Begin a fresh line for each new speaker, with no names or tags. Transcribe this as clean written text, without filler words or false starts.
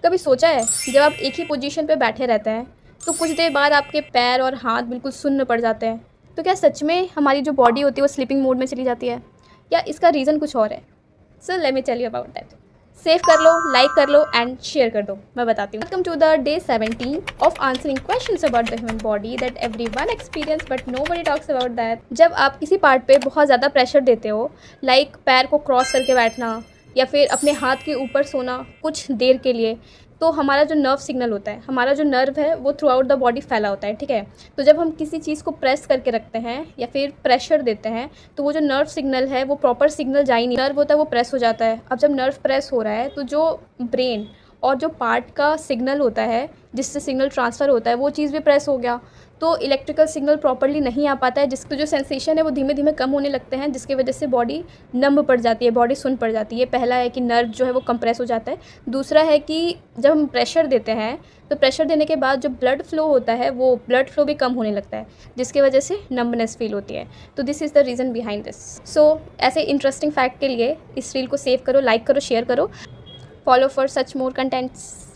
कभी सोचा है जब आप एक ही पोजीशन पे बैठे रहते हैं तो कुछ देर बाद आपके पैर और हाथ बिल्कुल सुन्न पड़ जाते हैं, तो क्या सच में हमारी जो बॉडी होती है वो स्लीपिंग मोड में चली जाती है, या इसका रीज़न कुछ और है? So let me tell you about that. Save कर लो, लाइक कर लो एंड शेयर कर दो, मैं बताती हूँ। Welcome to the day 17 of answering questions about the human body that everyone experience but nobody talks about that. जब आप किसी पार्ट पे बहुत ज़्यादा प्रेशर देते हो, लाइक पैर को क्रॉस करके बैठना या फिर अपने हाथ के ऊपर सोना कुछ देर के लिए, तो हमारा जो नर्व सिग्नल होता है, हमारा जो नर्व है वो थ्रू आउट द बॉडी फैला होता है, ठीक है। तो जब हम किसी चीज़ को प्रेस करके रखते हैं या फिर प्रेशर देते हैं तो वो जो नर्व सिग्नल है वो प्रॉपर सिग्नल जा ही नहीं, नर्व होता है वो प्रेस हो जाता है। अब जब नर्व प्रेस हो रहा है तो जो ब्रेन और जो पार्ट का सिग्नल होता है जिससे सिग्नल ट्रांसफ़र होता है वो चीज़ भी प्रेस हो गया, तो इलेक्ट्रिकल सिग्नल प्रॉपर्ली नहीं आ पाता है, जिसको जो सेंसेशन है वो धीमे धीमे कम होने लगते हैं, जिसकी वजह से बॉडी नंब पड़ जाती है, बॉडी सुन पड़ जाती है। पहला है कि नर्व जो है वो कंप्रेस हो जाता है। दूसरा है कि जब हम प्रेशर देते हैं तो प्रेशर देने के बाद जो ब्लड फ्लो होता है वो ब्लड फ्लो भी कम होने लगता है, जिसकी वजह से नंबनेस फील होती है। तो this is the reason behind this. So ऐसे इंटरेस्टिंग फैक्ट के लिए इस रील को सेव करो, लाइक करो, शेयर करो, follow for such more contents.